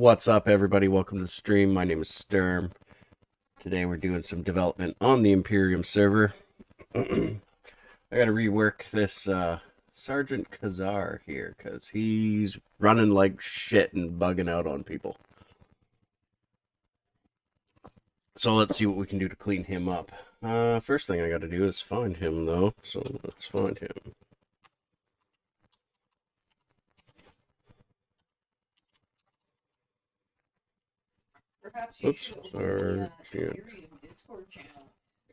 What's up, everybody? Welcome to the stream. My name is Sturm. Today we're doing some development on the Imperium server. I gotta rework this Sergeant Kazar here because he's running like shit and bugging out on people. So let's see what we can do to clean him up. First thing I gotta do is find him, though. So let's find him. Perhaps you Oops, should open Sergeant the Imperium Discord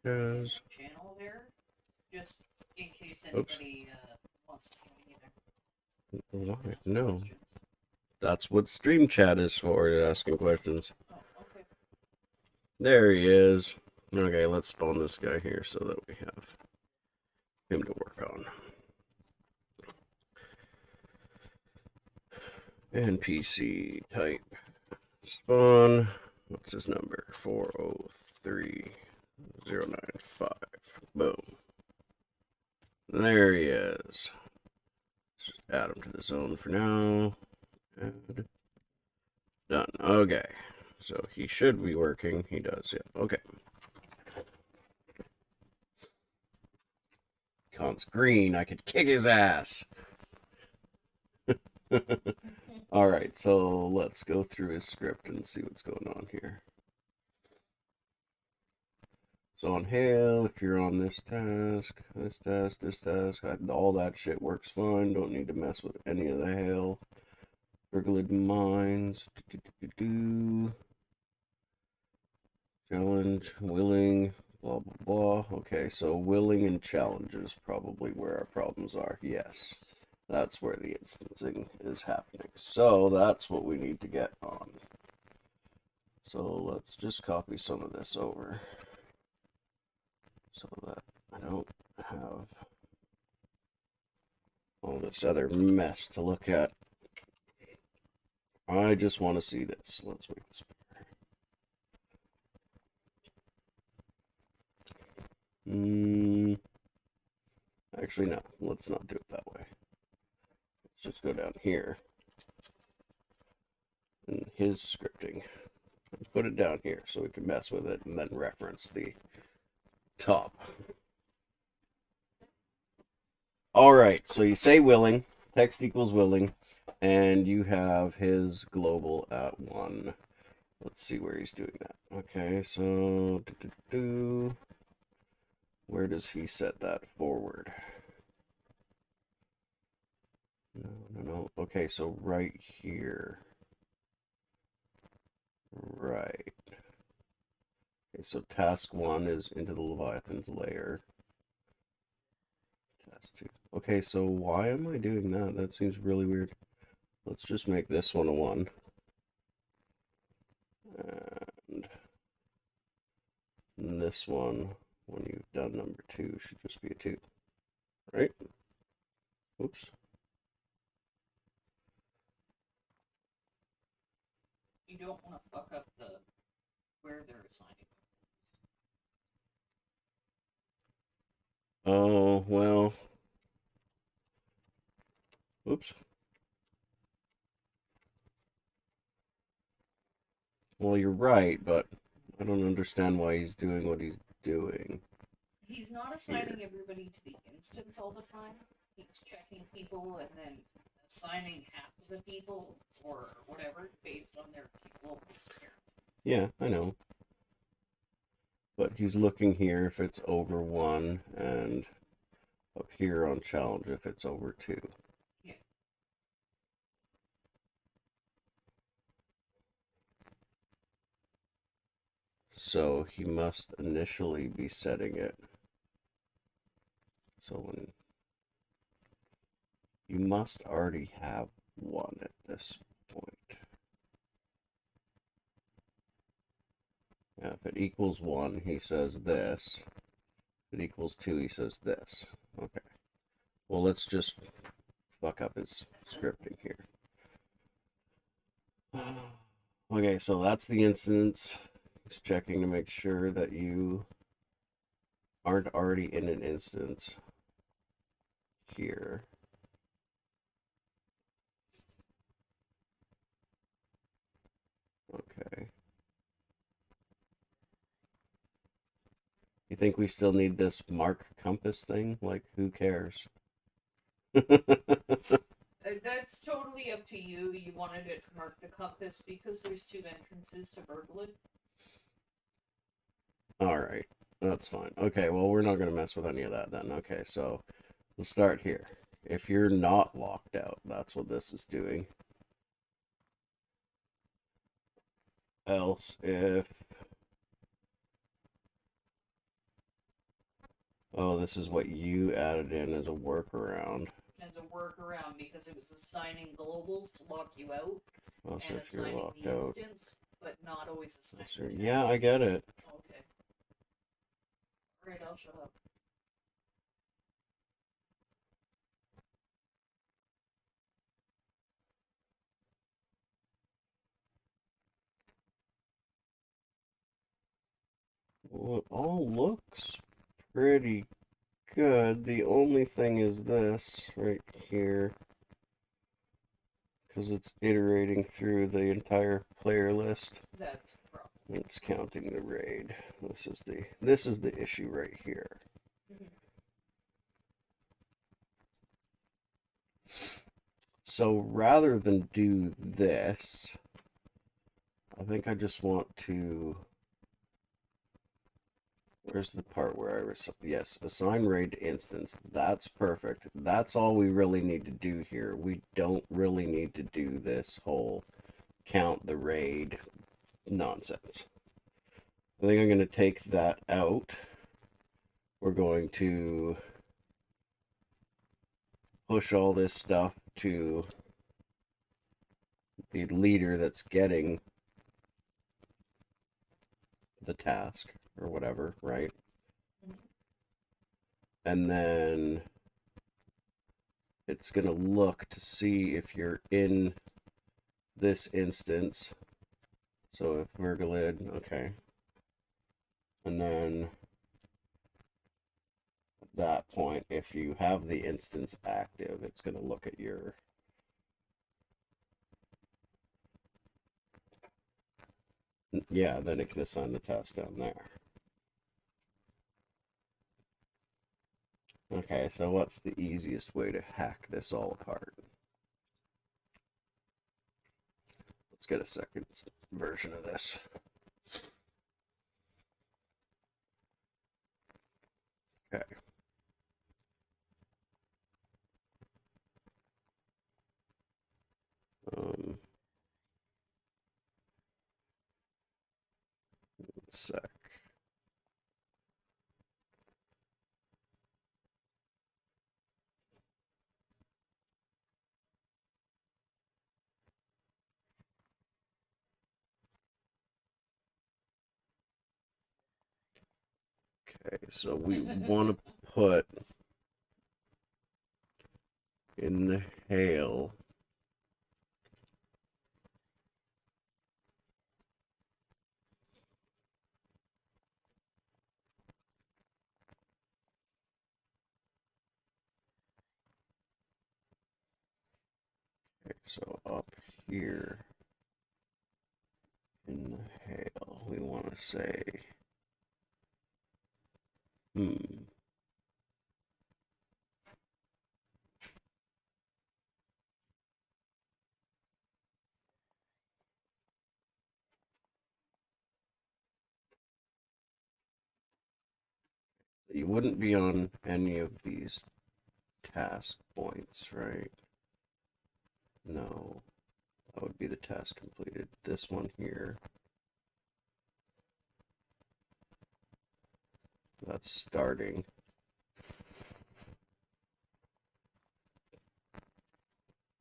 Kaz. channel there, just in case Oops. anybody wants to join either. Why? No. That's what stream chat is for, asking questions. Oh, okay. There he is. Okay, let's spawn this guy here so that we have him to work on. NPC type spawn. What's his number? 403095. Boom. There he is. Let's just add him to the zone for now. Add. Done. Okay. So he should be working. He does, yeah. Okay. Con's green. I could kick his ass. Alright, so let's go through his script and see what's going on here. So on Hail, if you're on this task, all that shit works fine. Don't need to mess with any of the Hail. Burgled mines. Challenge, willing, blah, blah, blah. Okay, so willing and challenge is probably where our problems are. Yes, that's where the instancing is happening. So that's what we need to get on. So let's just copy some of this over so that I don't have all this other mess to look at. I just want to see this. Let's make this bigger. Actually, no. Let's not do it that way. Let's just go down here in his scripting and put it down here so we can mess with it and then reference the top. Alright, so you say willing, text equals willing, and you have his global at 1. Let's see where he's doing that. Okay, so where does he set that forward? No. Okay, so right here. Right. Okay, so task 1 is into the Leviathan's lair. Task 2. Okay, so why am I doing that? That seems really weird. Let's just make this one a 1. And this one, when you've done number 2, should just be a 2. Right? Oops. You don't want to fuck up where they're assigning. Oh, well. Oops. Well, you're right, but I don't understand why he's doing what he's doing. He's not assigning everybody to the instance all the time. He's checking people and then assigning half of the people or whatever based on their global security. Yeah, I know. But he's looking here if it's over 1, and up here on challenge if it's over 2. Yeah. So he must initially be setting it. So when you must already have 1 at this point. Now, if it equals 1, he says this. If it equals 2, he says this. Okay. Well, let's just fuck up his scripting here. Okay, so that's the instance. He's checking to make sure that you aren't already in an instance here. Okay. You think we still need this mark compass thing? Like, who cares? That's totally up to you. You wanted it to mark the compass because there's two entrances to Berglund. All right, that's fine. Okay, well, we're not going to mess with any of that then. Okay, so we'll start here. If you're not locked out, that's what this is doing. Else, if... Oh, this is what you added in as a workaround. As a workaround because it was assigning globals to lock you out Oh, so and if you're assigning locked the out... instance, but not always assigning Sure. the Yeah, I task. get it. Okay. Alright, I'll shut up. Well, it all looks pretty good. The only thing is this right here, because it's iterating through the entire player list. That's the problem. It's counting the raid. This is the issue right here. So rather than do this, I think I just want to... Where's the part where yes, assign raid to instance. That's perfect. That's all we really need to do here. We don't really need to do this whole count the raid nonsense. I think I'm going to take that out. We're going to push all this stuff to the leader that's getting the task or whatever, right? And then it's going to look to see if you're in this instance. So if Vergalid, okay. And then at that point, if you have the instance active, it's going to look at your... Yeah, then it can assign the task down there. Okay, so what's the easiest way to hack this all apart? Let's get a second version of this. Okay. Sec. Okay, so we want to put in the hail. Okay, so up here in the hail, we want to say, you wouldn't be on any of these task points, right? No, that would be the task completed. This one here, that's starting.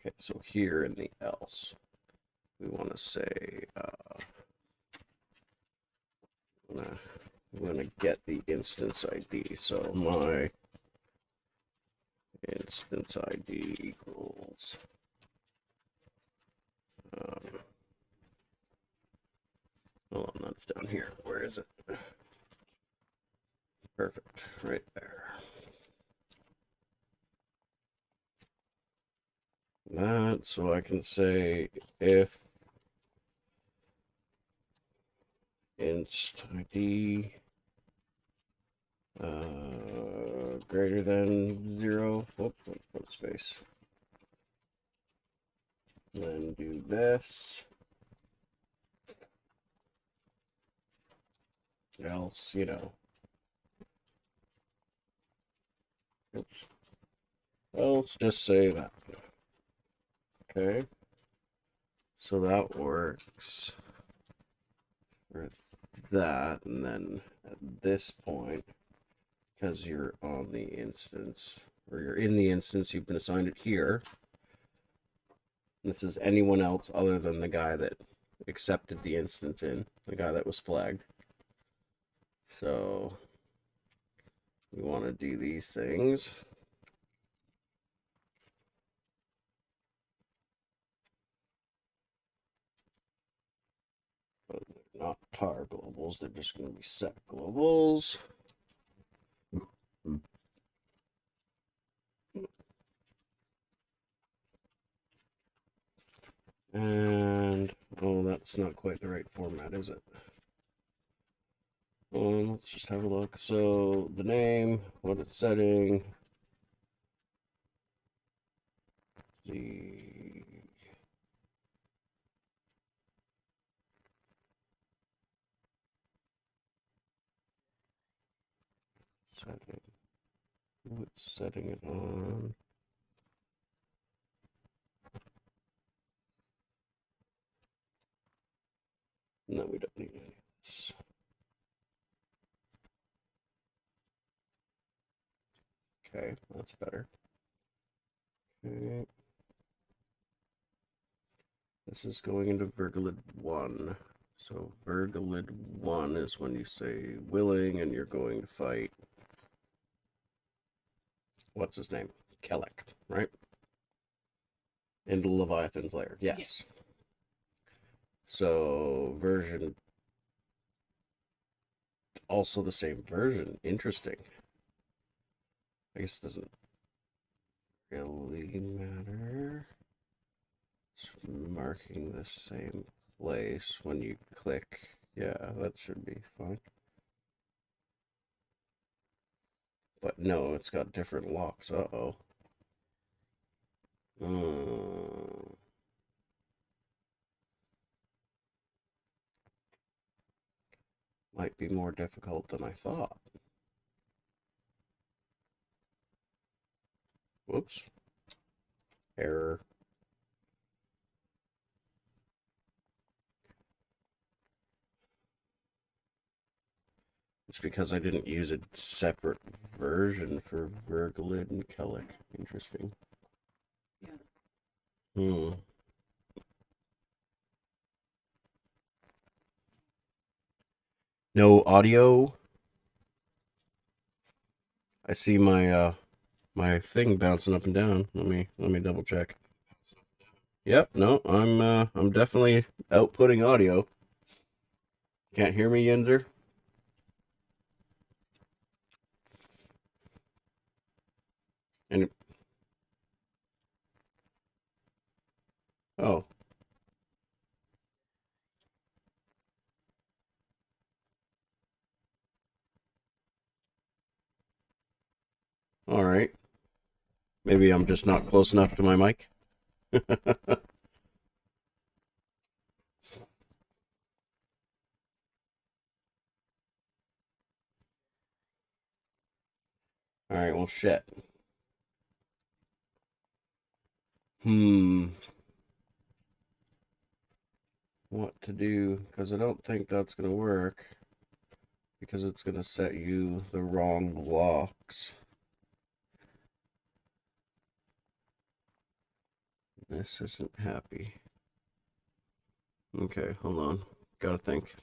Okay, so here in the else, we want to say, I'm gonna get the instance ID. So my instance ID equals hold on, that's down here. Where is it? Perfect, right there. That, so I can say if inst ID greater than 0. Whoop, let's put space. Then do this. Else, oops. Well, let's just say that. Okay. So that works for that. And then at this point, because you're on the instance, or you're in the instance, you've been assigned it here. This is anyone else other than the guy that accepted the instance the guy that was flagged. So we want to do these things. But they're not tar globals, they're just going to be set globals. And, oh, that's not quite the right format, is it? Let's just have a look. So the name, what it's setting, the setting, who it's setting it on. No, we don't need any of this. Okay, that's better. Okay. This is going into Virgulid 1. So Virgulid 1 is when you say willing and you're going to fight, what's his name? Kelek, right? Into Leviathan's lair. Yes. Yeah. So version, also the same version. Interesting. I guess it doesn't really matter. It's marking the same place when you click. Yeah, that should be fine. But no, it's got different locks. Uh-oh. Might be more difficult than I thought. Whoops. Error. It's because I didn't use a separate version for Virgulid and Kelek. Interesting. Yeah. Hmm. No audio. I see my thing bouncing up and down. Let me double check. Yep, no, I'm definitely outputting audio. Can't hear me, Yinzer? And oh, all right. Maybe I'm just not close enough to my mic. All right, well, shit. Hmm. What to do? Because I don't think that's going to work. Because it's going to set you the wrong blocks. This isn't happy. Okay, hold on. Gotta think.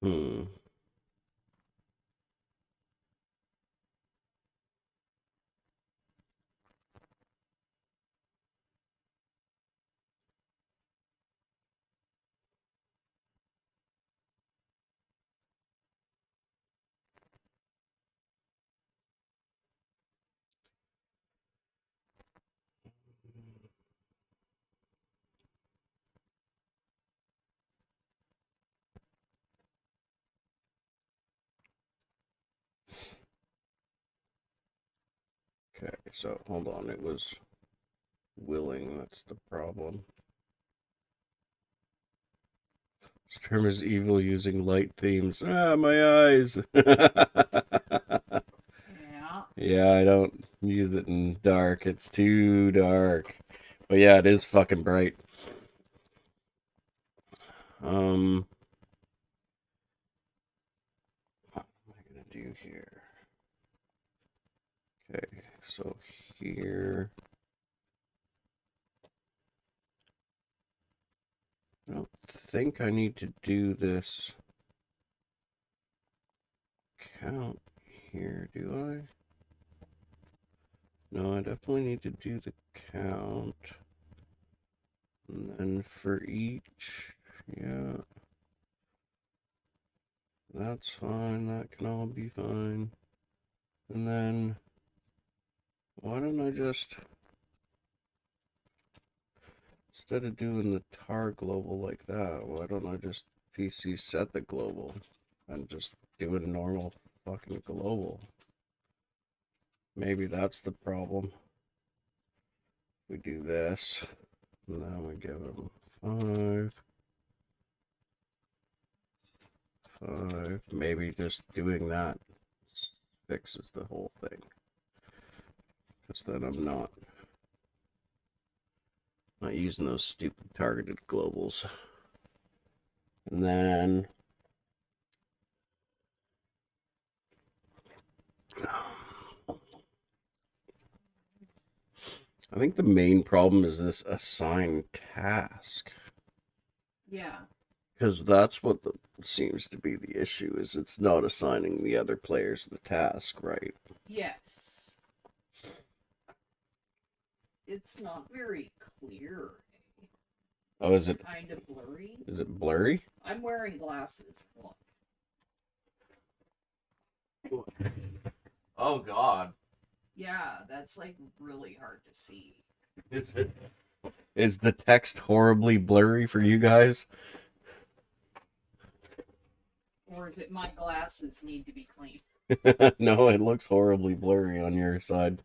Hmm. Okay, so hold on. It was willing. That's the problem. This term is evil using light themes. Ah, my eyes. Yeah. Yeah, I don't use it in dark. It's too dark. But yeah, it is fucking bright. Um, what am I gonna do here? Okay, so here, I don't think I need to do this count here, do I? No, I definitely need to do the count. And then for each, yeah, that's fine. That can all be fine. And then, why don't I just, instead of doing the tar global like that, why don't I just PC set the global and just do a normal fucking global? Maybe that's the problem. We do this, and then we give them 5, 5. Maybe just doing that fixes the whole thing. Because then I'm not using those stupid targeted globals. And then I think the main problem is this assign task. Yeah. Because that's what seems to be the issue, is it's not assigning the other players the task, right? Yes. It's not very clear. Oh, is it Kind of blurry. is it blurry? I'm wearing glasses. Look. Oh God. Yeah, that's like really hard to see. Is it? Is the text horribly blurry for you guys? Or is it my glasses need to be cleaned? No, it looks horribly blurry on your side.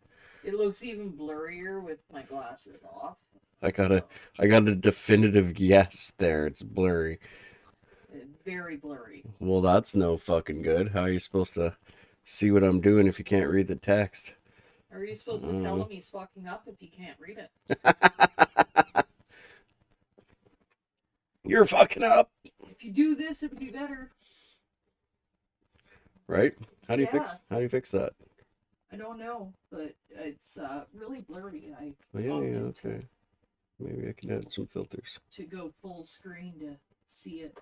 It looks even blurrier with my glasses off. I got a I got a definitive yes there. It's blurry. Very blurry. Well, that's no fucking good. How are you supposed to see what I'm doing if you can't read the text? Are you supposed to tell him he's fucking up if you can't read it? You're fucking up, If you do this, it'd be better. right? How do you Yeah. fix that? I don't know, but it's really blurry. Oh, yeah, okay. Maybe I can add some filters. To go full screen to see it.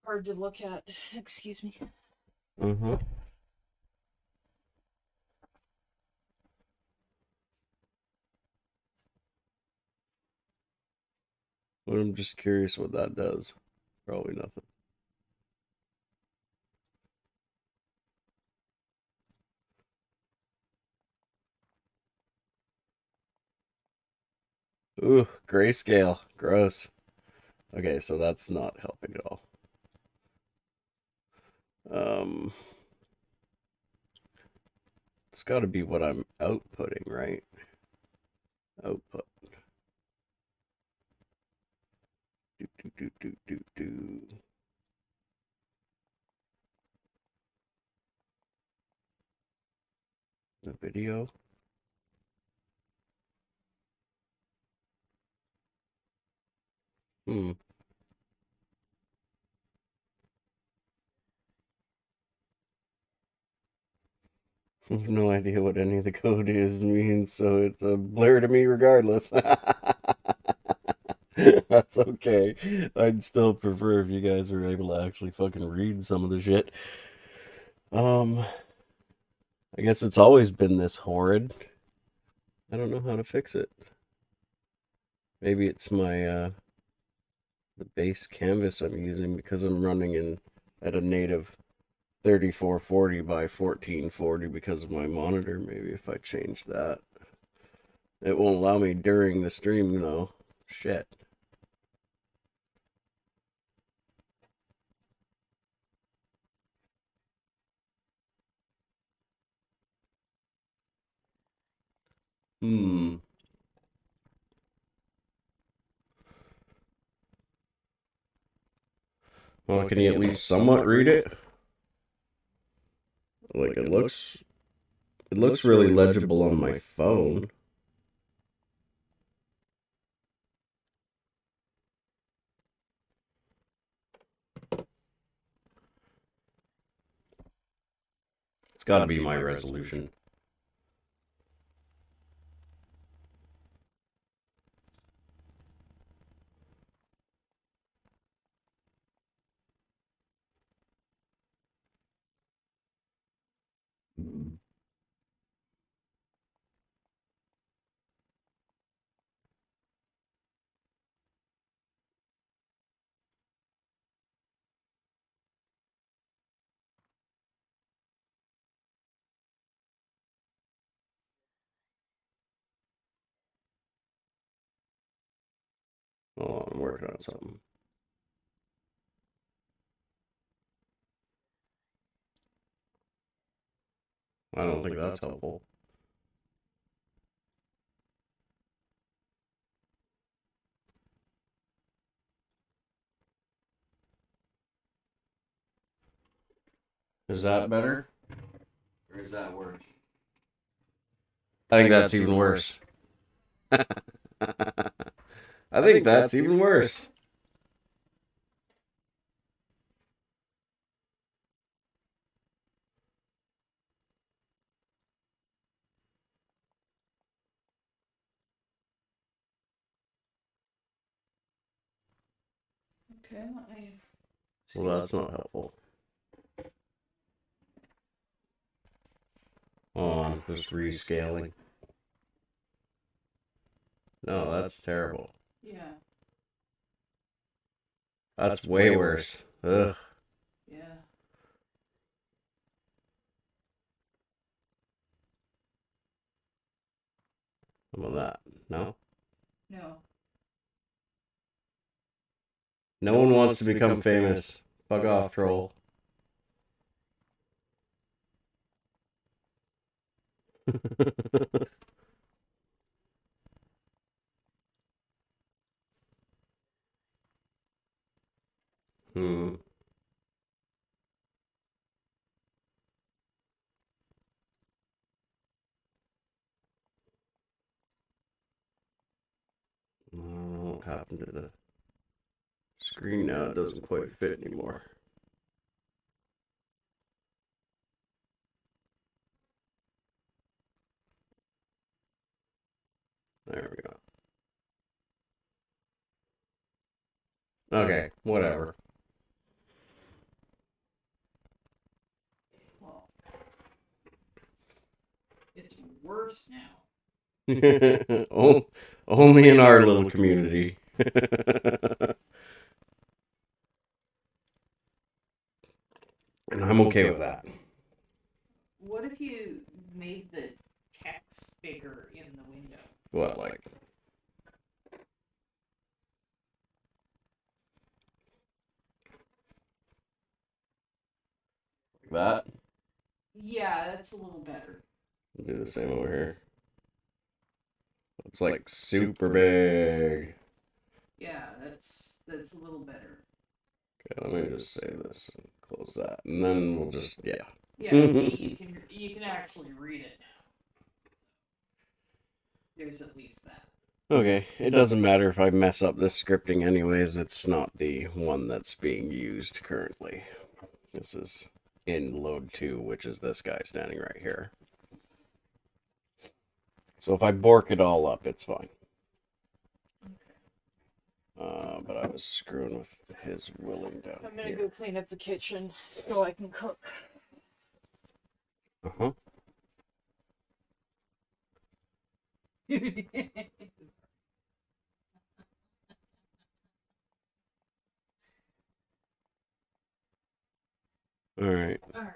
Hard to look at. Excuse me. Uh-huh. Well, I'm just curious what that does. Probably nothing. Ooh, grayscale. Gross. Okay, so that's not helping at all. Um, it's got to be what I'm outputting, right? Output. Do, do, do, do, do, do. The video. Hmm. I have no idea what any of the code is means, so it's a blur to me regardless. That's okay. I'd still prefer if you guys were able to actually fucking read some of the shit. Um, I guess it's always been this horrid. I don't know how to fix it. Maybe it's my the base canvas I'm using because I'm running in at a native 3440 by 1440 because of my monitor. Maybe if I change that. It won't allow me during the stream though. Shit. Hmm. Well, can you at least somewhat read it? Like it looks really legible on my phone. It's got to be my resolution. Hold on, I'm working on something. I don't think that's helpful. Is that better? Or is that worse? I think that's even worse. I think that's even worse. Okay, let me. Well, that's not helpful. On, just rescaling. No, that's terrible. Yeah. That's way worse. Ugh. Yeah. How about that? No? No. No one wants to become famous. Fuck off, troll. Hmm. What happened to the screen now? It doesn't quite fit anymore. There we go. Okay, whatever. Well, it's worse now. Only in our little community. And I'm okay with that. What if you made the text bigger in the window? What, like? That? Yeah, that's a little better. Do the same over here. It's like super big. Yeah, that's a little better. Okay, let me just save this and close that. And then we'll just, yeah. Yeah, see, you can actually read it now. There's at least that. Okay, it doesn't matter if I mess up this scripting anyways. It's not the one that's being used currently. This is in load 2, which is this guy standing right here. So if I bork it all up, it's fine. But I was screwing with his willing down I'm gonna here. go clean up the kitchen so I can cook. Uh-huh. All right. All right.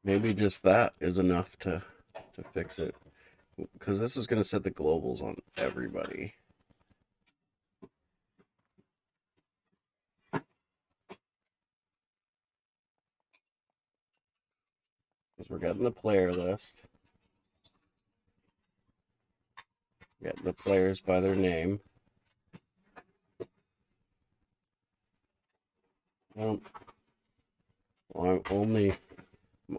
Maybe just that is enough to fix it. Because this is going to set the globals on everybody. Because we're getting the player list. Getting the players by their name. Well, I'm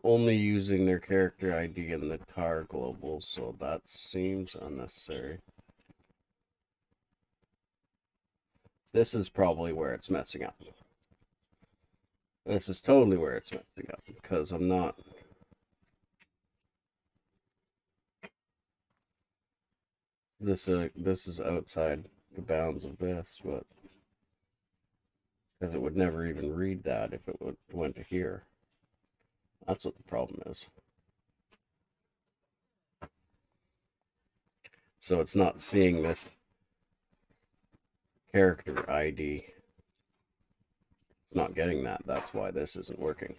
only using their character ID in the tar global, so that seems unnecessary. This is probably where it's messing up. This is totally where it's messing up, because I'm not... This is outside the bounds of this, but... Because it would never even read that if it went to here. That's what the problem is. So it's not seeing this character ID. It's not getting that. That's why this isn't working.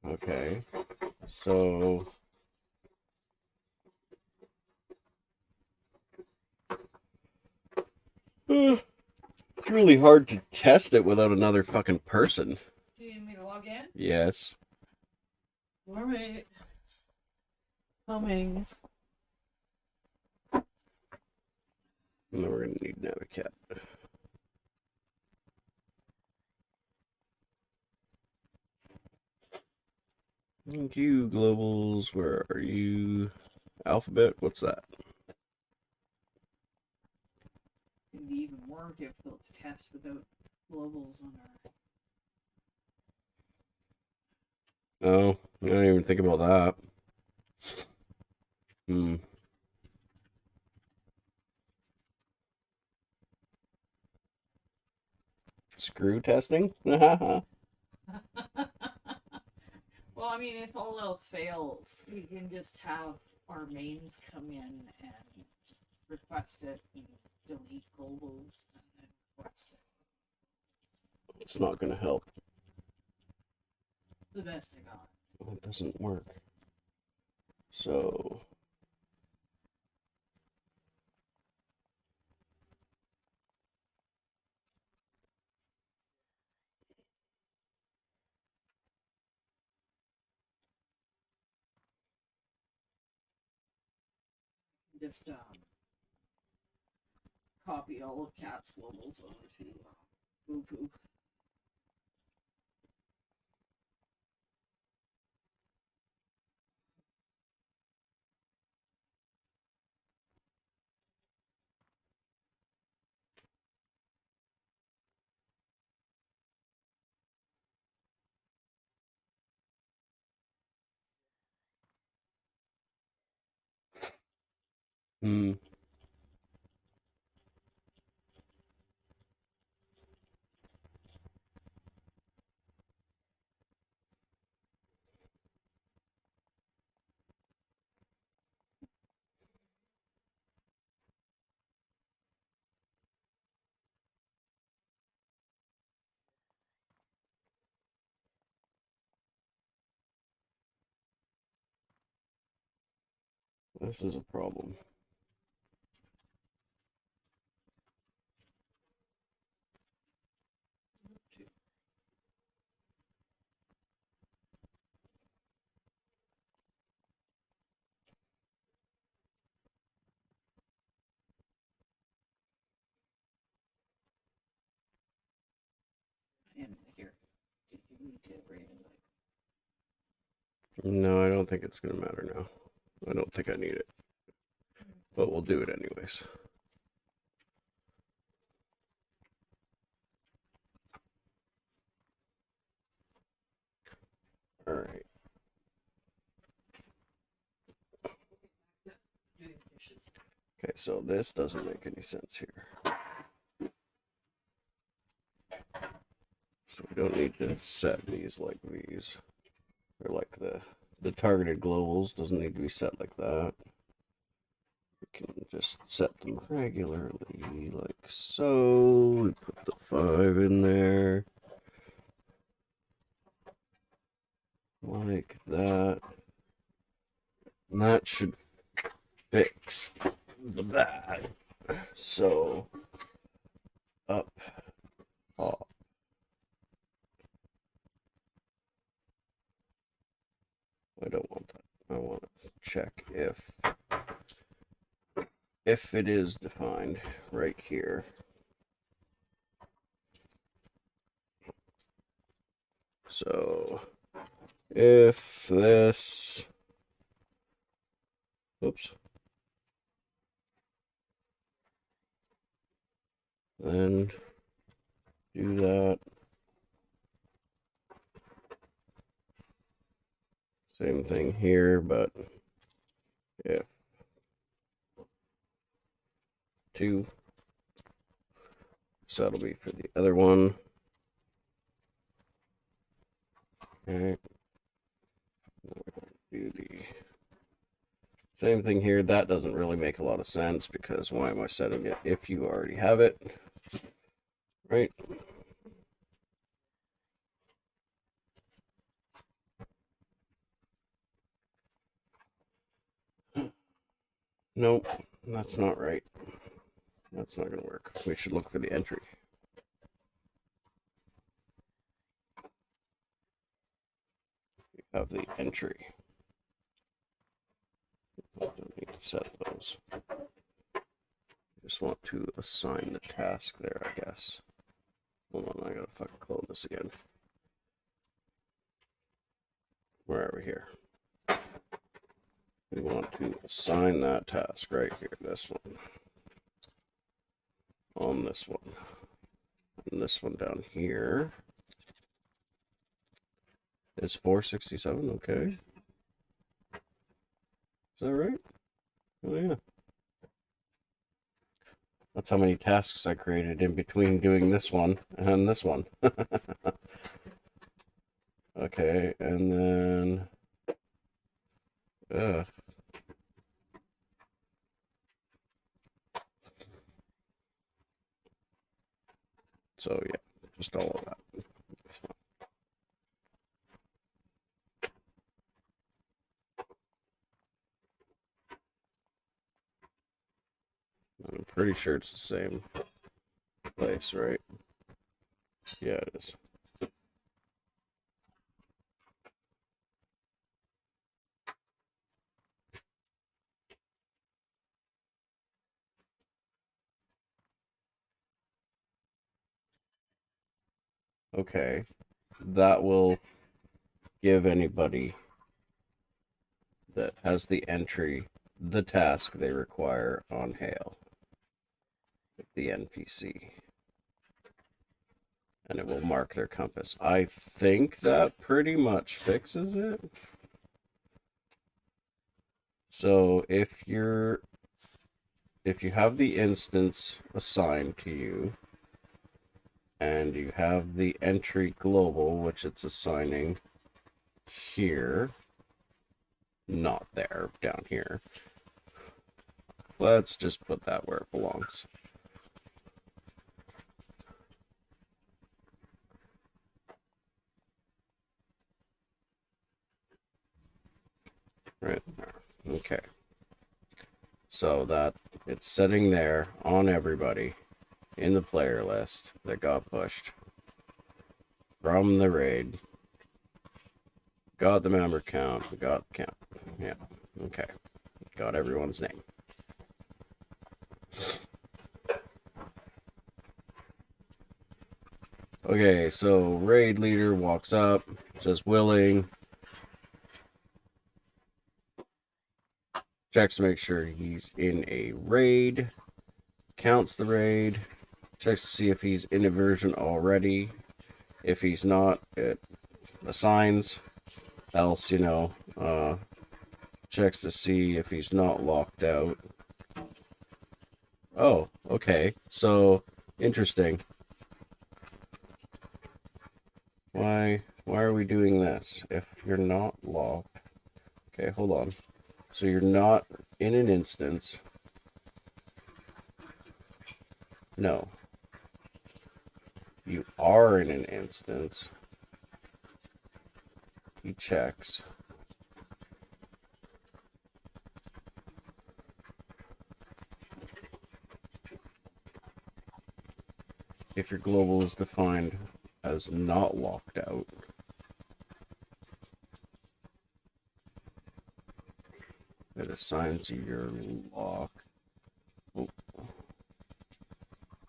Okay. So... It's really hard to test it without another fucking person. Do you need me to log in? Yes. Alright. Coming. And then we're gonna need Navicat. Thank you, Globals. Where are you? Alphabet? What's that? It'd be even more difficult to test without globals on our... Oh, I didn't even think about that. Screw testing? Well, I mean, if all else fails, we can just have our mains come in and just request it and delete globals and then request it. It's not gonna help. The best I got. It doesn't work. So... Just copy all of Cat's globals over to Boo Poo. This is a problem. And here, you need to rate it. No, I don't think it's gonna matter now. I don't think I need it. But we'll do it anyways. Alright. Okay, so this doesn't make any sense here. So we don't need to set these like these. Or like the targeted globals doesn't need to be set like that. We can just set them regularly like so. We put the 5 in there. Like that. And that should fix that. So up, off. check if it is defined right here. So if this, oops, then do that. Same thing here, but if 2, so that'll be for the other one. Okay. Do the same thing here. That doesn't really make a lot of sense because why am I setting it if you already have it? Right? Nope, that's not right. That's not going to work. We should look for the entry. We have the entry. I don't need to set those. Just want to assign the task there, I guess. Hold on, I gotta fucking clone this again. Where are we here? We want to assign that task right here, this one. On this one. And this one down here is 467, okay. Is that right? Oh yeah. That's how many tasks I created in between doing this one and this one. Okay, and then so yeah, just all of that. That's fine. I'm pretty sure it's the same place, right? Yeah, it is. Okay, that will give anybody that has the entry the task they require on Hail, the NPC, and it will mark their compass. I think that pretty much fixes it. So if you have the instance assigned to you and you have the entry global, which it's assigning here, not there, down here. Let's just put that where it belongs. Right there. Okay. So that it's sitting there on everybody in the player list that got pushed from the raid. Got the member count. We got the count. Yeah. Okay. Got everyone's name. Okay, so raid leader walks up, says willing, checks to make sure he's in a raid, counts the raid, checks to see if he's in a version already. If he's not, it assigns. Else, checks to see if he's not locked out. Oh, okay. So, interesting. Why are we doing this? If you're not locked. Okay, hold on. So you're not in an instance. No. You are in an instance. He checks. If your global is defined as not locked out. assigns your lock. Oh.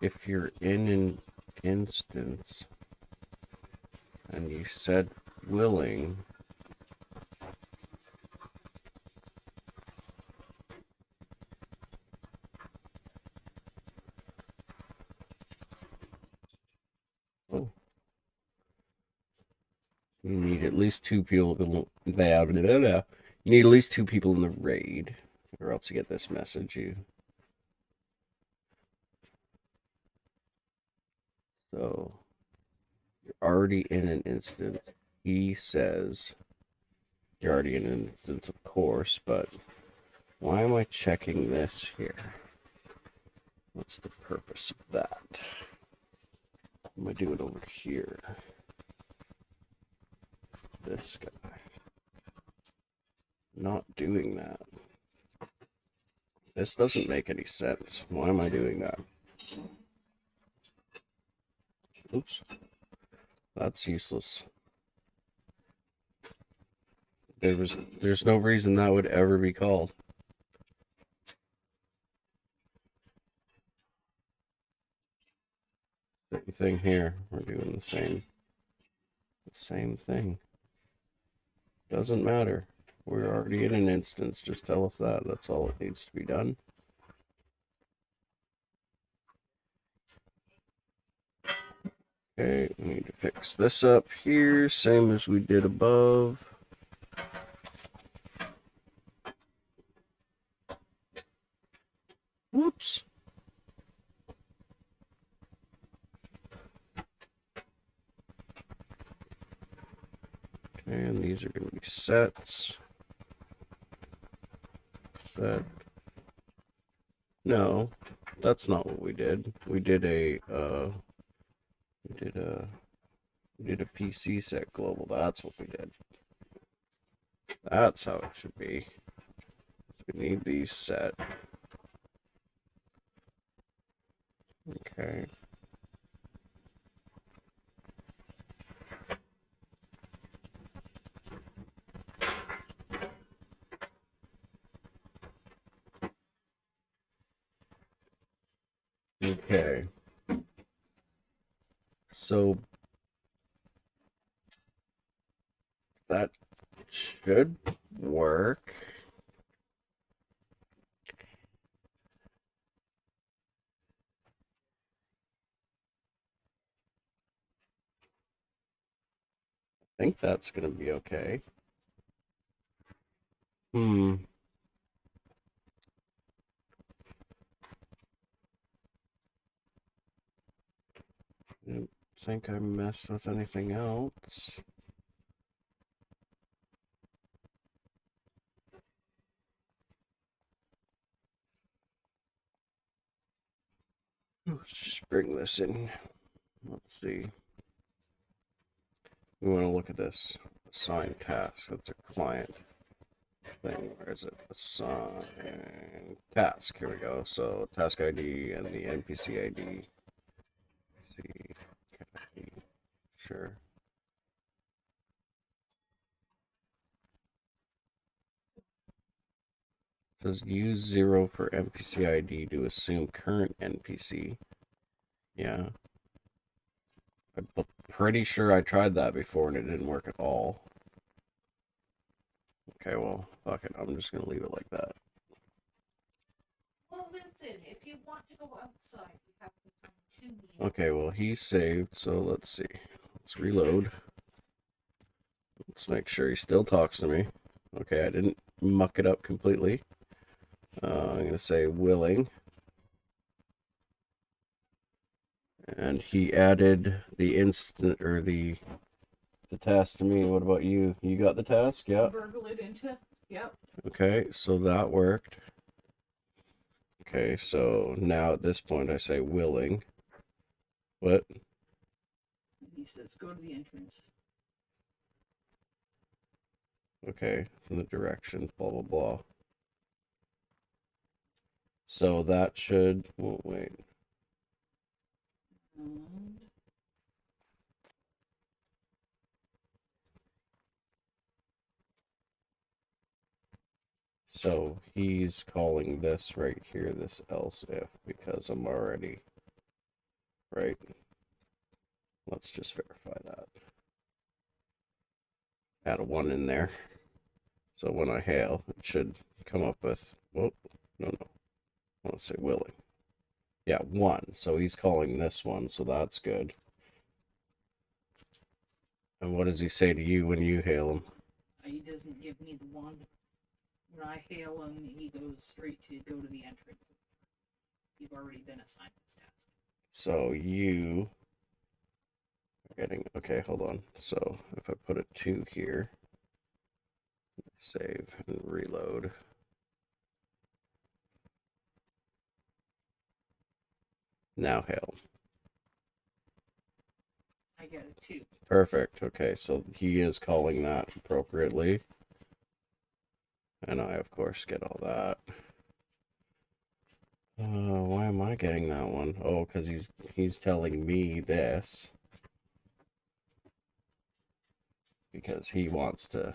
If you're in an instance and you said willing, oh, you need at least two people. You need at least two people in the raid, or else you get this message. So you're already in an instance. He says you're already in an instance, of course, but why am I checking this here? What's the purpose of that? What am I doing over here? This guy. Not doing that. This doesn't make any sense. Why am I doing that? Oops. That's useless. There's no reason that would ever be called. Same thing here. We're doing the same thing. Doesn't matter. We're already in an instance. Just tell us that. That's all it needs to be done. Okay, we need to fix this up here, same as we did above. Whoops. And these are going to be sets. Set. No, that's not what we did. We did a PC set global. That's what we did. That's how it should be. We need these set. Okay. Okay. So that should work. I think that's going to be okay. I don't think I messed with anything else. Let's just bring this in. Let's see. We want to look at this. Assign task. That's a client thing. Where is it? Assign task. Here we go. So task ID and the NPC ID. See. Sure. It says use 0 for NPC ID to assume current NPC. Yeah. I'm pretty sure I tried that before and it didn't work at all. Okay, well, fuck it. I'm just gonna leave it like that. Well, listen, if you want to go outside, you have to come to me. Okay, well, he's saved, so let's see. Let's reload. Let's make sure he still talks to me. Okay, I didn't muck it up completely. I'm gonna say willing. And he added the instant or the task to me. What about you? You got the task? Yeah. Burgle it into. Yep. Okay, so that worked. Okay, so now at this point I say willing. What? And he says, go to the entrance. Okay, from the direction, blah, blah, blah. So that should, oh, wait. And So he's calling this right here, this else if, because I'm already, right? Let's just verify that. Add a 1 in there. So when I hail, it should come up with, whoa, no. I want to say willing. Yeah, 1. So he's calling this one, so that's good. And what does he say to you when you hail him? He doesn't give me the one. When I hail him, he goes straight to go to the entrance. You've already been assigned this task. So you are getting, okay, hold on. So if I put a 2 here, save and reload. Now hail. I get a 2. Perfect. Okay, so he is calling that appropriately. And I, of course, get all that. Why am I getting that one? Oh, because he's telling me this. Because he wants to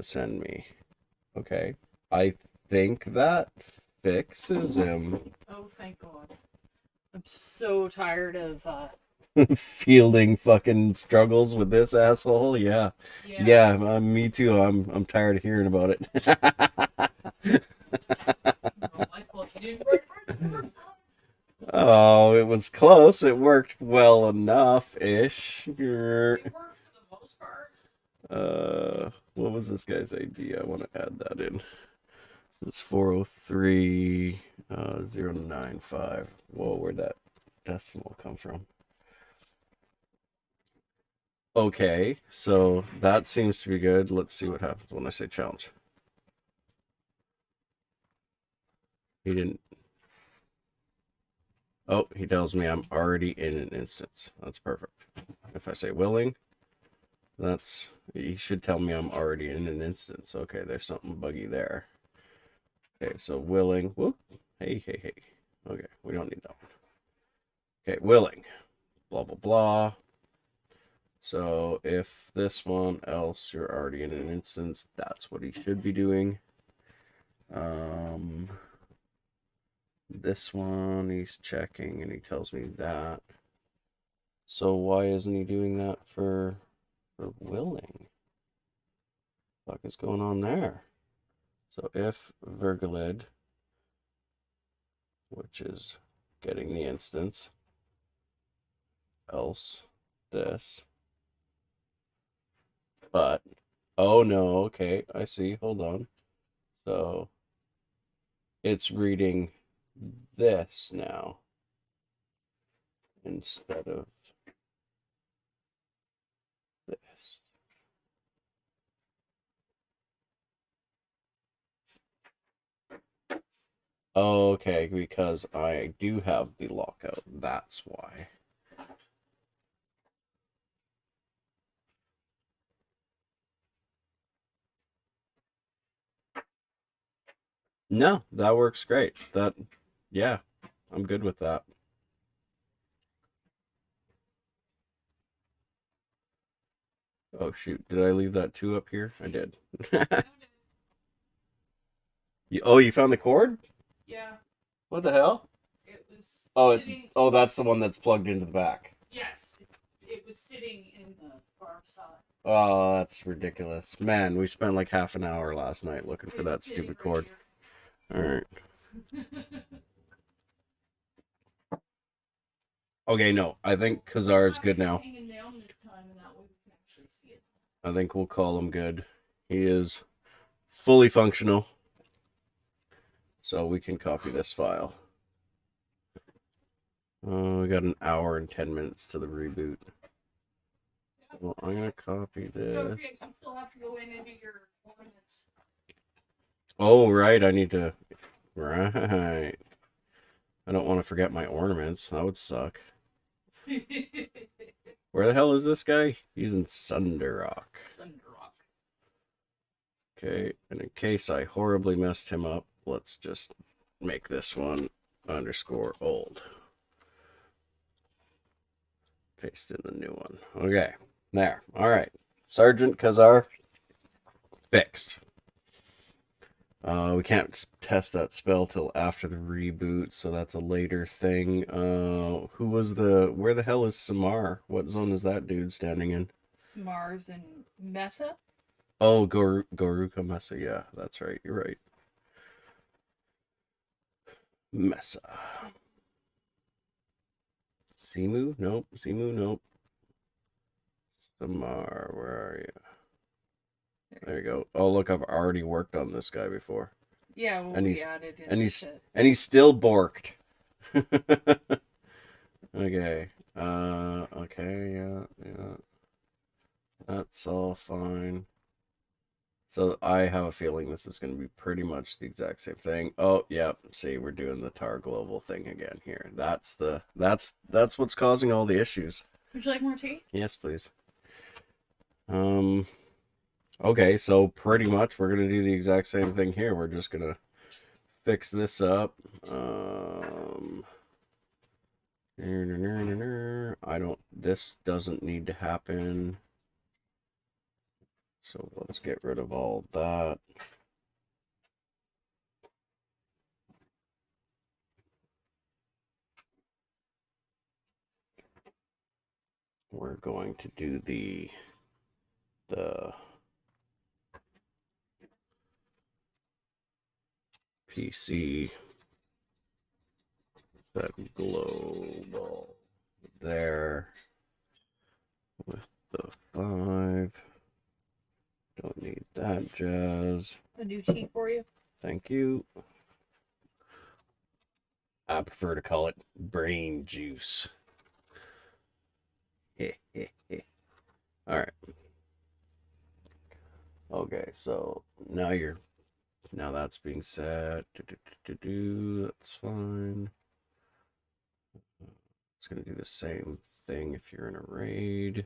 send me. Okay. I think that fixes him. Oh, thank God. I'm so tired of Fielding fucking struggles with this asshole. Yeah. yeah. Me too. I'm tired of hearing about it. Well, my fault you didn't break the first time. Oh, it was close. It worked well enough ish. It worked for the most part. What was this guy's ID? I want to add that in. It's 403 095. Whoa, where'd that decimal come from? Okay, so that seems to be good. Let's see what happens when I say challenge. He didn't. Oh, he tells me I'm already in an instance. That's perfect. If I say willing, he should tell me I'm already in an instance. Okay, there's something buggy there. Okay, so willing. Whoop. Hey. Okay, we don't need that one. Okay, willing. Blah, blah, blah. So if this one, else you're already in an instance, that's what he should be doing. This one he's checking and he tells me that. So why isn't he doing that for willing? What the fuck is going on there? So if Virgilid, which is getting the instance, else this, but oh no, okay, I see. Hold on. So it's reading this now instead of this. Okay, because I do have the lockout. That's why. No, that works great. Yeah, I'm good with that. Oh shoot, did I leave that 2 up here? I did. You found the cord? Yeah. What the hell? It was sitting... that's the one that's plugged into the back. Yes, it was sitting in the far side. Oh, that's ridiculous. Man, we spent like half an hour last night looking for that stupid cord. All right. Okay, no, I think Kazar is good now. I think we'll call him good. He is fully functional. So we can copy this file. We got an hour and 10 minutes to the reboot. So I'm going to copy this. You still have to go in and do your ornaments. Oh, right. I need to... Right. I don't want to forget my ornaments. That would suck. Where the hell is this guy? He's in Sunderrock. Okay, and in case I horribly messed him up, let's just make this one _old. Paste in the new one. Okay, there. All right. Sergeant Kazar, fixed. We can't test that spell till after the reboot, so that's a later thing. Who was the? Where the hell is Samar? What zone is that dude standing in? Smars and Mesa. Oh, Goruka Mesa. Yeah, that's right. You're right. Mesa. Simu? Nope. Simu? Nope. Samar, where are you? There you go. Oh, look, I've already worked on this guy before, Yeah, well, and we he's added in and the he's set. and he's still borked. Okay. Okay. Yeah. Yeah. That's all fine. So I have a feeling this is going to be pretty much the exact same thing. Oh, yeah. See, we're doing the tar global thing again here. That's what's causing all the issues. Would you like more tea? Yes, please. Um. Okay, so pretty much we're gonna do the exact same thing here. We're just gonna fix this up. Um. I don't. This doesn't need to happen. So let's get rid of all that. We're going to do the PC set global there with the 5. Don't need that jazz. A new tea for you. Thank you. I prefer to call it brain juice. All right. Okay, so now that's being set. That's fine. It's gonna do the same thing if you're in a raid.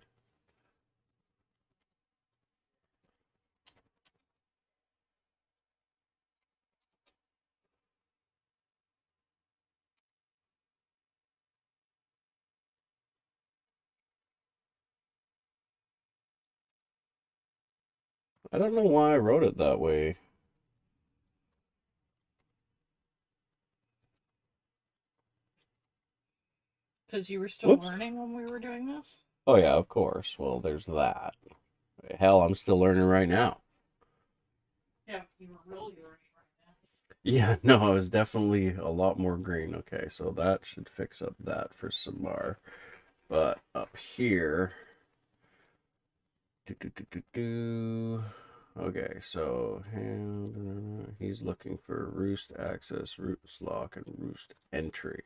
I don't know why I wrote it that way. Because you were still Whoops. learning when we were doing this? Oh yeah, of course. Well, there's that. Hell, I'm still learning right now. Yeah, you were really learning right Yeah, no, I was definitely a lot more green. Okay, so that should fix up that for Samar. But up here, do, do, do, do, do. Okay, so he's looking for roost access, roost lock, and roost entry.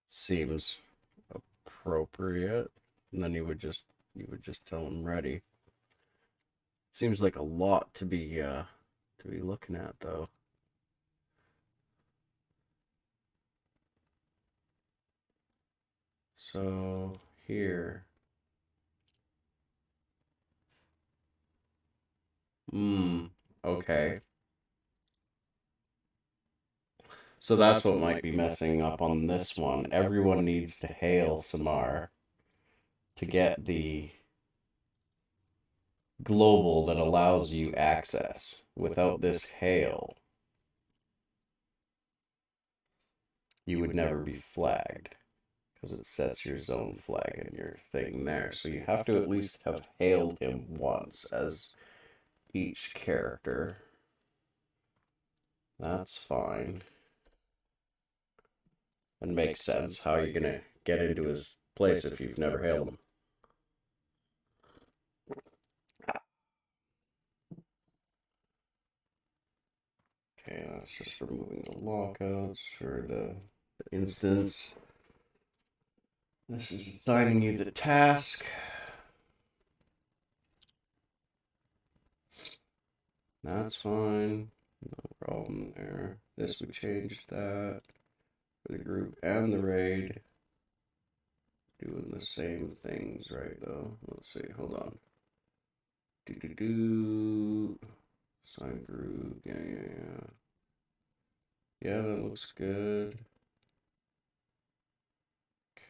Seems appropriate. And then you would just tell him ready. Seems like a lot to be looking at though. So here. Hmm. Okay. So that's what might be messing up on this one. Everyone needs to hail Samar to get the global that allows you access. Without this hail, you would never be flagged because it sets your zone flag in your thing there. So you have to at least have hailed him once as each character. That's fine. And makes sense. How are you gonna get into his place if you've never hailed him? Okay, that's just removing the lockouts for the instance. This is assigning you the task. That's fine. No problem there. This we changed that for the group and the raid. Doing the same things, right, though? Let's see. Hold on. Do. Sign group. Yeah, yeah, yeah. Yeah, that looks good.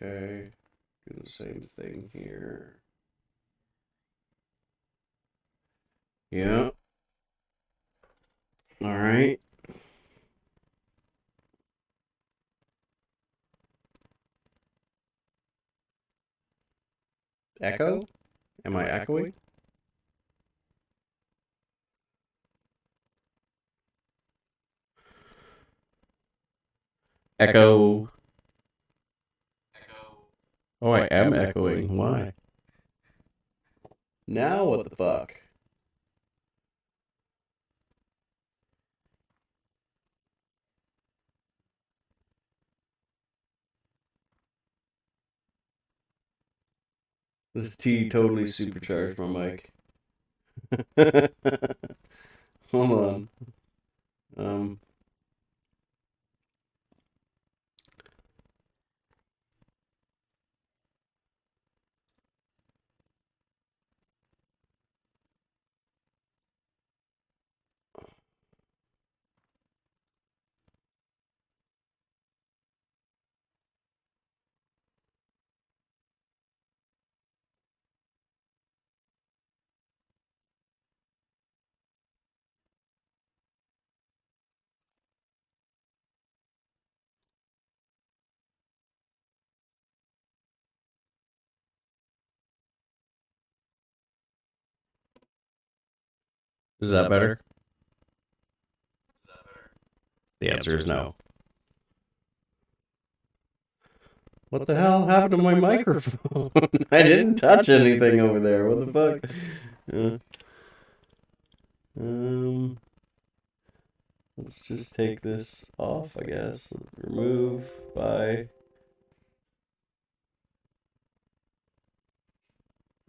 Okay. Do the same thing here. Yeah. All right. Echo? Am I echoing? Echo. Oh, I am echoing. Why? Now what the fuck? This T totally supercharged my mic. Hold on. Um, is that better? The answer is no. What the hell happened to my microphone? I didn't touch anything over there. What the fuck? Um, let's just take this off, I guess. Remove by.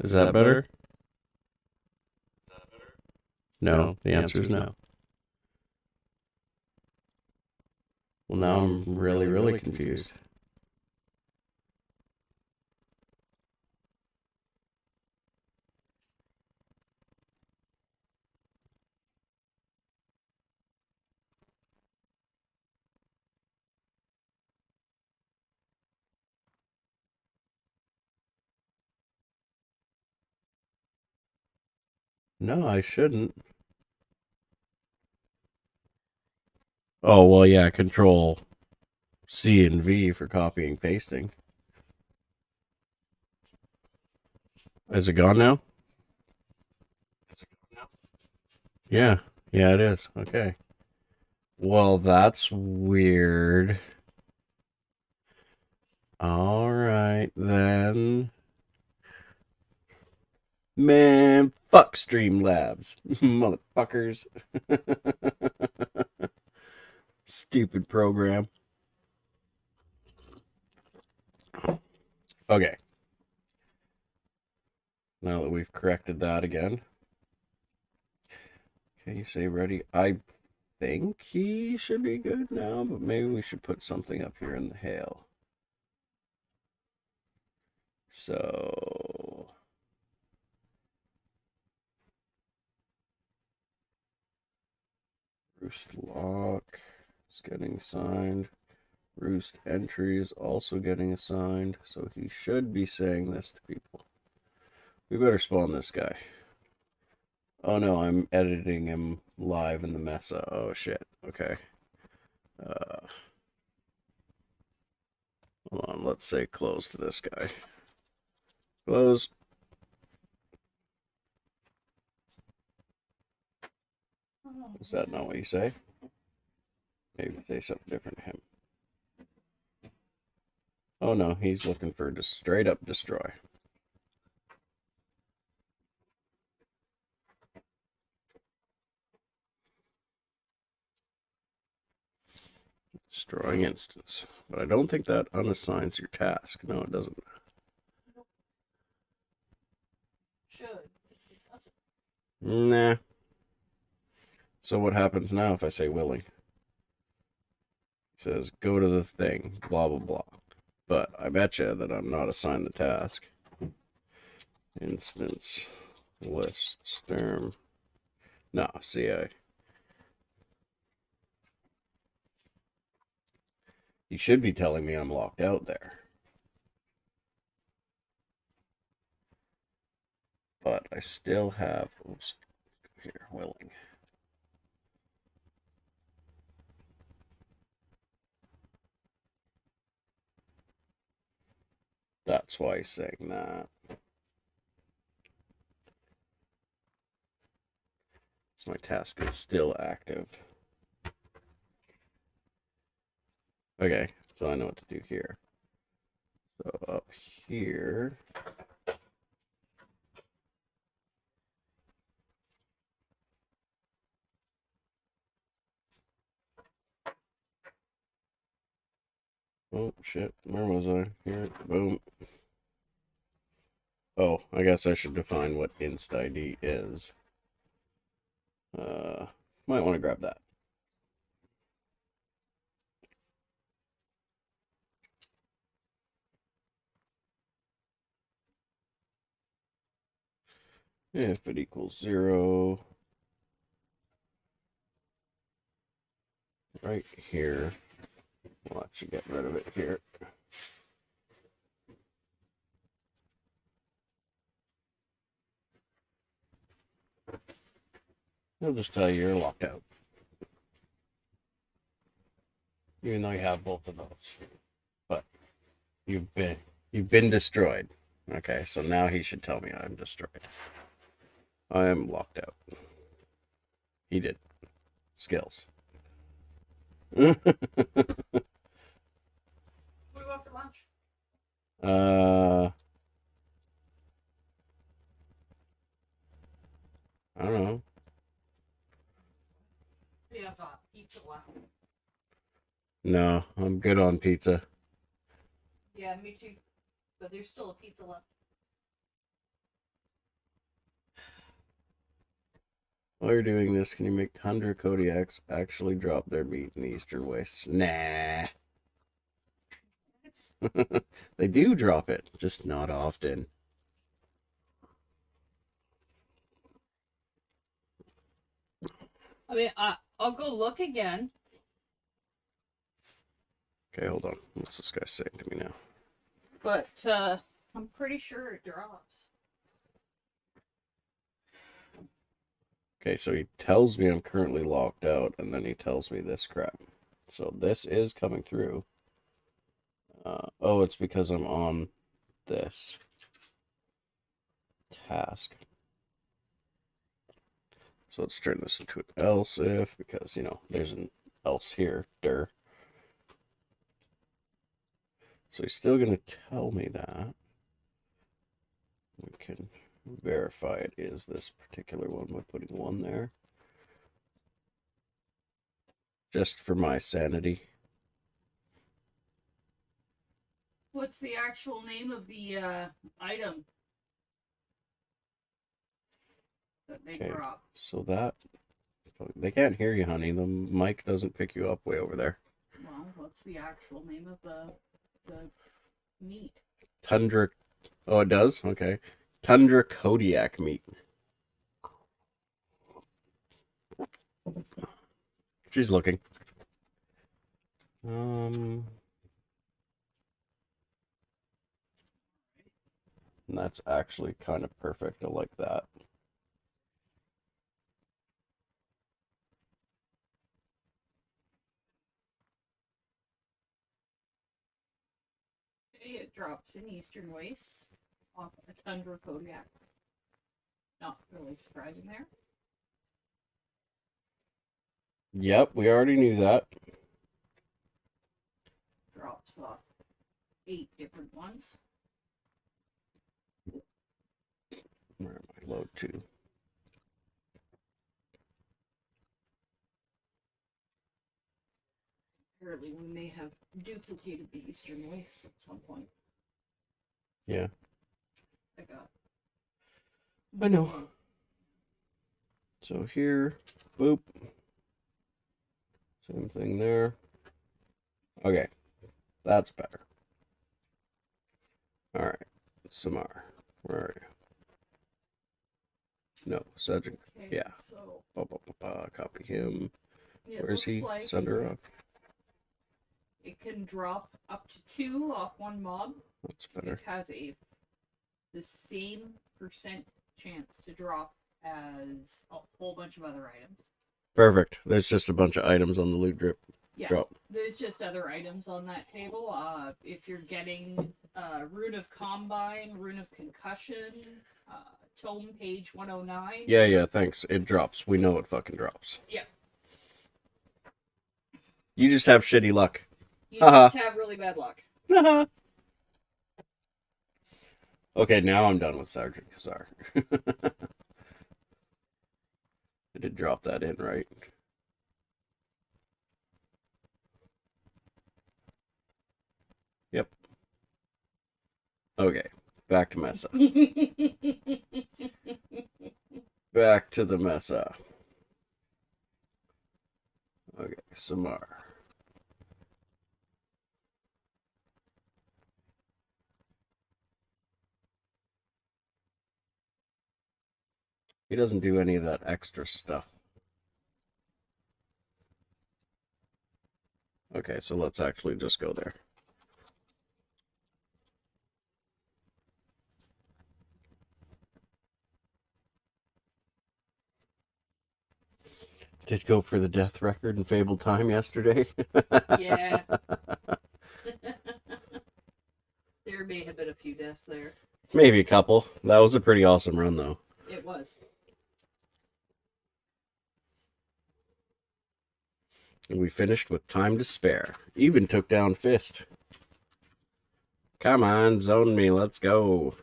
Is that better? No, the answer is no. Well, now I'm really, really confused. No, I shouldn't. Oh, well, yeah, Control C and V for copying pasting. Is it gone now? Yeah. Yeah, it is. Okay. Well, that's weird. All right, then. Man, fuck Streamlabs. Motherfuckers. Stupid program. Okay. Now that we've corrected that again. Can you say ready? I think he should be good now, but maybe we should put something up here in the hail. So Roost lock is getting assigned. Roost entry is also getting assigned, so he should be saying this to people. We better spawn this guy. Oh no, I'm editing him live in the Mesa. Oh shit. Okay. Uh, Hold on, let's say close to this guy. Close. Is that not what you say? Maybe say something different to him. Oh no, he's looking for just straight up destroy. Destroying instance. But I don't think that unassigns your task. No, it doesn't. Should. Nah. So what happens now if I say willing? It says go to the thing, blah blah blah. But I bet you that I'm not assigned the task. Instance list term. No, see, you should be telling me I'm locked out there. I still have, oops, here, willing. That's why he's saying that. So my task is still active. Okay, so I know what to do here. So up here, oh shit, where was I? Here, boom. Oh, I guess I should define what inst ID is. Might want to grab that. If it equals 0, right here, we'll actually get rid of it here. It'll just tell you you're locked out. Even though you have both of those. But you've been destroyed. Okay, so now he should tell me I'm destroyed. I am locked out. He did. Skills. What do you want for lunch? I don't know. We have pizza left. No, I'm good on pizza. Yeah, me too. But there's still a pizza left. While you're doing this, can you make Tundra Kodiaks actually drop their meat in the Eastern Wastes? Nah. They do drop it, just not often. I mean, I'll go look again. Okay, hold on. What's this guy saying to me now? But I'm pretty sure it drops. Okay, so he tells me I'm currently locked out, and then he tells me this crap. So this is coming through. Oh, it's because I'm on this task. So let's turn this into an else if, because, you know, there's an else here. So he's still going to tell me that. We can verify it is this particular one by putting 1 there. Just for my sanity. What's the actual name of the item that they drop? So that, they can't hear you, honey. The mic doesn't pick you up way over there. Well, what's the actual name of the meat? Tundra. Oh, it does? Okay. Tundra Kodiak meat. She's looking. And that's actually kind of perfect. I like that. It drops in Eastern Wastes off a Tundra Kodiak. Not really surprising there. Yep, we already knew that. Drops off 8 different ones. Where am I? Load 2. Apparently, we may have duplicated the Eastern Wastes at some point. Yeah. I know. So here, boop. Same thing there. Okay, that's better. All right, Samar, where are you? No, Cedric. Okay, Yeah. So Copy him. it Where's he? like Send her off. it can drop up to 2 off one mob. That's better. It has the same percent chance to drop as a whole bunch of other items. Perfect. There's just a bunch of items on the loot drip. Yeah, Drop. there's just other items on that table. If you're getting Rune of Combine, Rune of Concussion, Tome page 109. Yeah, thanks. It drops. We know it fucking drops. Yeah. You just have shitty luck. You just have really bad luck. Okay, now I'm done with Sergeant Kazar. I did drop that in, right? Yep. Okay, back to Mesa. Back to the Mesa. Okay, Samar. He doesn't do any of that extra stuff. Okay, so let's actually just go there. Did go for the death record in Fabled Time yesterday. Yeah. There may have been a few deaths there. Maybe a couple. That was a pretty awesome run, though. It was. And we finished with time to spare. Even took down Fist. Come on, zone me. Let's go.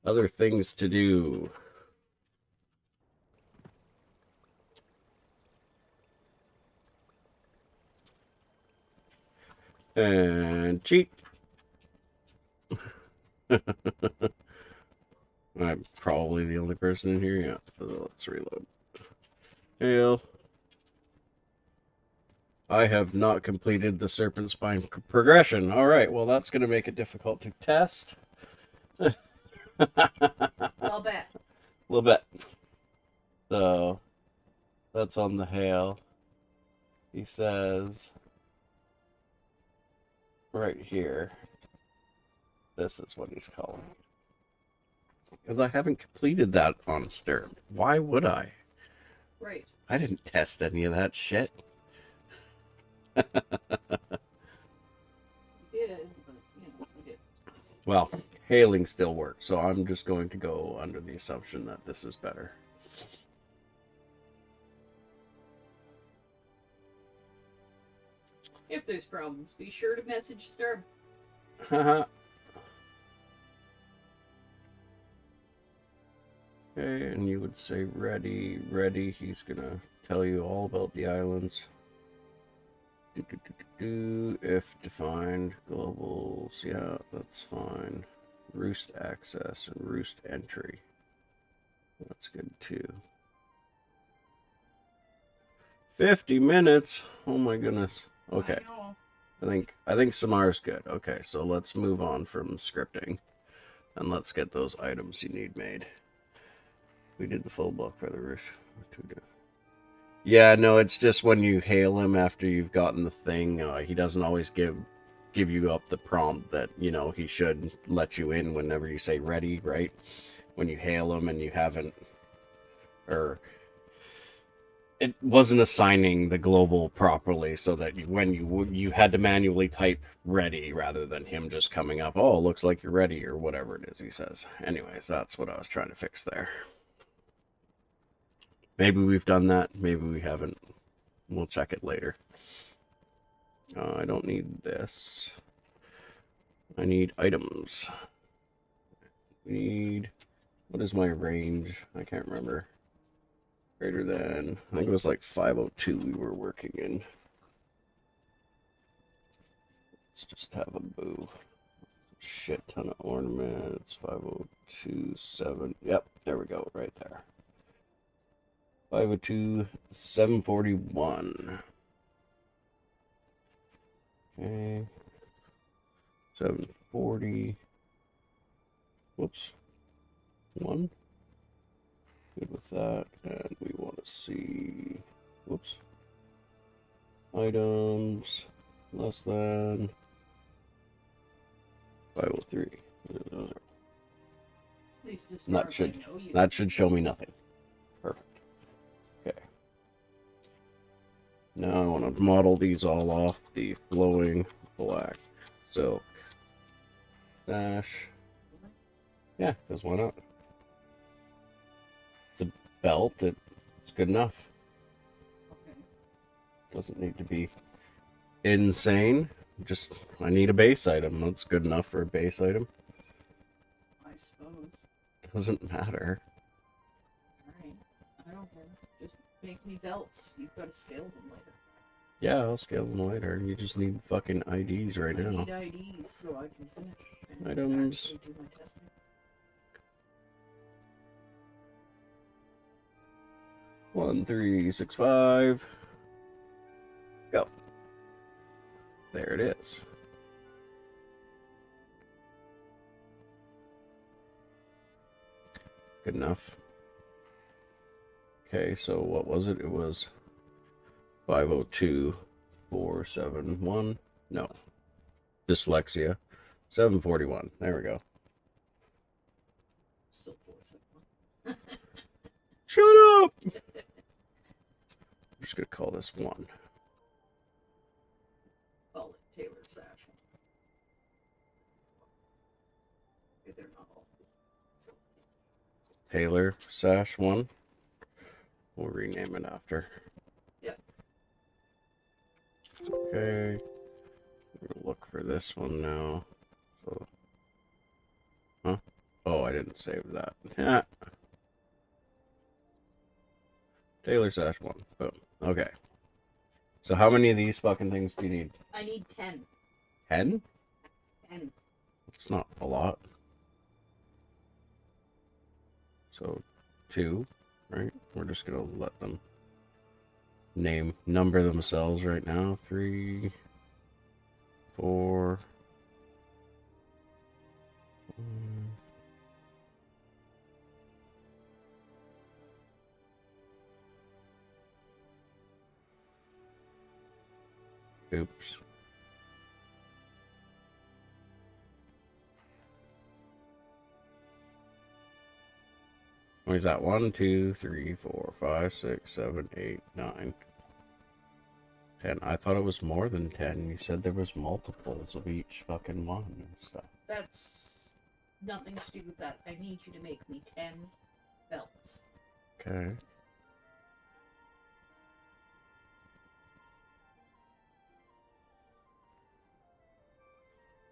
Other things to do. And cheat. I'm probably the only person in here. Yeah, so let's reload. Hail. I have not completed the Serpent Spine progression. All right, well, that's going to make it difficult to test. Well, bet. A little bit. So, that's on the hail. He says, right here, this is what he's calling. Because I haven't completed that on Stirb. Why would I? Right. I didn't test any of that shit. You did, but, you did. Well, hailing still works, so I'm just going to go under the assumption that this is better. If there's problems, be sure to message Sturb. Haha. Okay, and you would say ready, ready. He's gonna tell you all about the islands. If defined, globals, yeah, that's fine. Roost access and roost entry. That's good too. 50 minutes. Oh my goodness. Okay. I think Samar's good. Okay, so let's move on from scripting. And let's get those items you need made. We did the full block for the roof. Yeah, no, it's just when you hail him after you've gotten the thing, he doesn't always give you up the prompt that, he should let you in whenever you say ready, right? When you hail him and you haven't, or it wasn't assigning the global properly, so that when you had to manually type ready rather than him just coming up, oh, looks like you're ready, or whatever it is he says. Anyways, that's what I was trying to fix there. Maybe we've done that, maybe we haven't. We'll check it later. I don't need this. I need items. What is my range? I can't remember. Greater than, I think it was like 502 we were working in. Let's just have a boo. Shit ton of ornaments. 5027. Yep, there we go, right there. 502, 741. Okay. 740. Whoops. 1. Good with that. And we want to see. Whoops. Items. Less than 503. least as And far that as should I know you. that should show me nothing. Perfect. Okay. Now I want to model these all off the flowing black silk sash. Yeah, because why not? It's a belt. It's good enough. Okay. Doesn't need to be insane. Just, I need a base item. That's good enough for a base item. I suppose. Doesn't matter. Alright. I don't care. Just make me belts. You've got to scale them later. Yeah, I'll scale them later. You just need fucking IDs right I now. need IDs so I can finish and Items. actually do my testing. One, 3, 6, 5. Go. There it is. Good enough. Okay, so what was it? It was 502,471. No. Dyslexia. 741. There we go. Still 471. Shut up! I'm just gonna call this 1. Call it Taylor Sash. Okay, they're not all. So, Taylor Sash 1. We'll rename it after. Yep. Okay. We're gonna look for this one now. So, huh? Oh, I didn't save that. Yeah. Taylor Sash 1. Boom. Okay. So how many of these fucking things do you need? I need 10. 10? 10. It's not a lot. So 2, right? We're just gonna let them number themselves right now. 3, 4. Oops. What is that? 1, 2, 3, 4, 5, 6, 7, 8, 9, 10. I thought it was more than 10. You said there was multiples of each fucking one and stuff. That's nothing to do with that. I need you to make me 10 belts. Okay.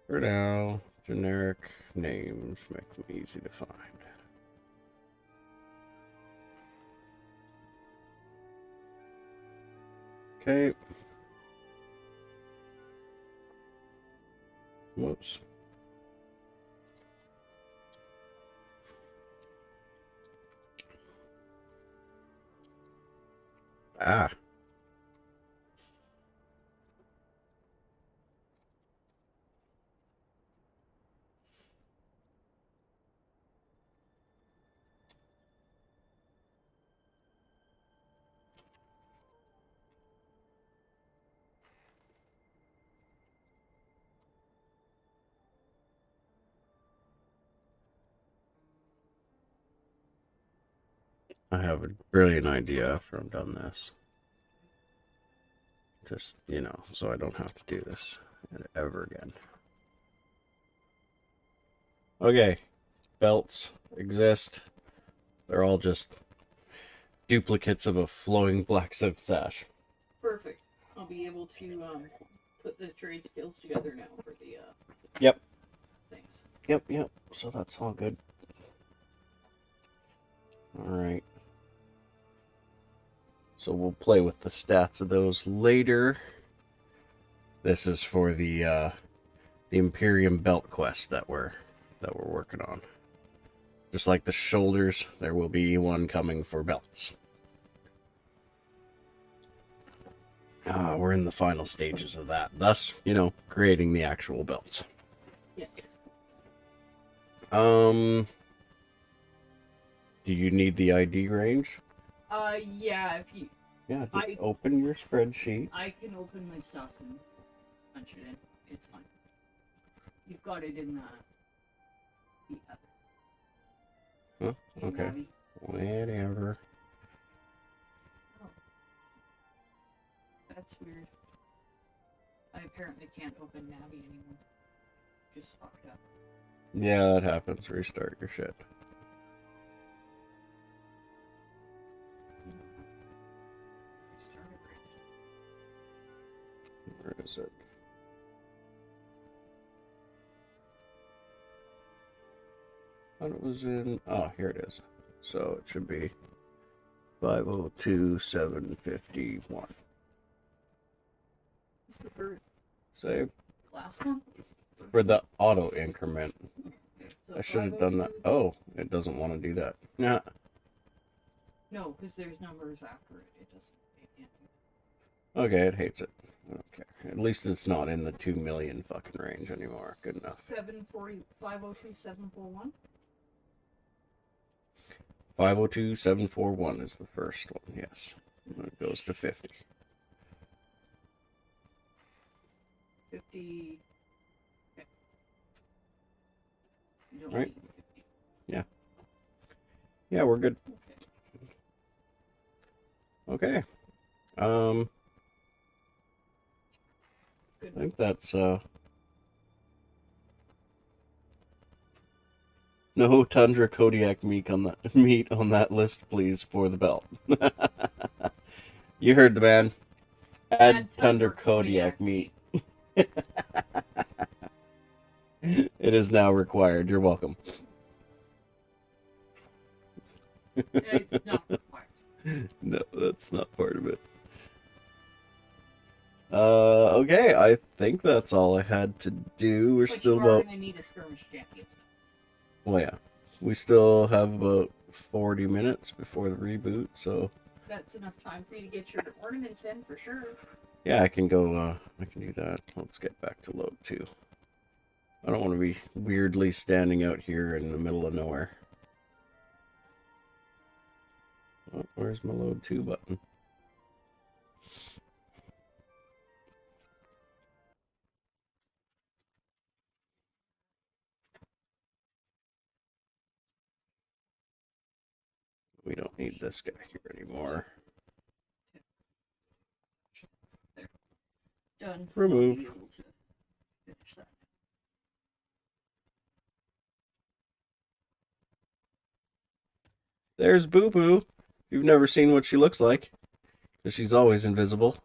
For now, generic names make them easy to find. Okay. Whoops. Ah. I have a brilliant idea after I'm done this. Just, so I don't have to do this ever again. Okay. Belts exist. They're all just duplicates of a flowing black silk sash. Perfect. I'll be able to put the trade skills together now for the Yep. things. Yep. So that's all good. Alright. So we'll play with the stats of those later. This is for the Imperium belt quest that we're working on. Just like the shoulders, there will be one coming for belts. We're in the final stages of that. Thus, creating the actual belts. Yes. Do you need the ID range? Yeah, if you... Yeah, just open your spreadsheet. I can open my stuff and punch it in. It's fine. You've got it in the other. Huh? Hey, Okay. Navi. Whatever. Oh, that's weird. I apparently can't open Navi anymore. Just fucked up. Yeah, that happens. Restart your shit. Started right. Where is it? Thought it was in. Oh, here it is. So it should be 502,751. What's the first? Save Last one? for the auto increment. Okay, so I should have done that. 502? Oh, it doesn't want to do that. Yeah. No, because there's numbers after it. It doesn't. It can't do Okay, it hates it. Okay. At least it's not in the 2 million fucking range anymore. Good enough. 502-741? 502,741 is the first one, yes. And it goes to 50. 50. Okay. You don't Right. need 50. Yeah, we're good. Okay. Okay. Good. I think that's no Tundra Kodiak meat on that list, please, for the belt. You heard the man. Add Tundra Kodiak meat. It is now required. You're welcome. It's not required. No, that's not part of it. Okay, I think that's all I had to do. We're But still you are about. going to need a skirmish champion. Well, yeah. We still have about 40 minutes before the reboot, so That's enough time for you to get your ornaments in for sure. yeah, I can go, I can do that. Let's get back to load 2. I don't want to be weirdly standing out here in the middle of nowhere. Oh, where's my load 2 button? We don't need this guy here anymore. There. Done. Remove. I'll be able to finish that. There's Boo Boo. You've never seen what she looks like, because she's always invisible.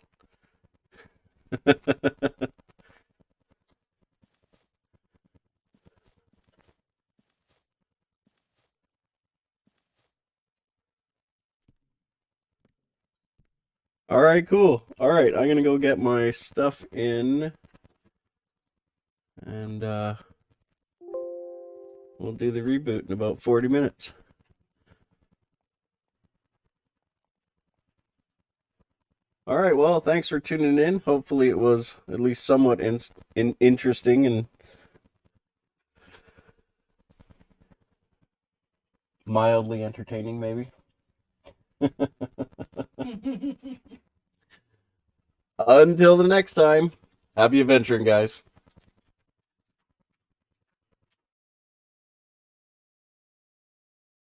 All right, cool. All right, I'm gonna go get my stuff in, and we'll do the reboot in about 40 minutes. All right, well, thanks for tuning in. Hopefully, it was at least somewhat interesting and mildly entertaining, maybe. Until the next time, happy adventuring, guys.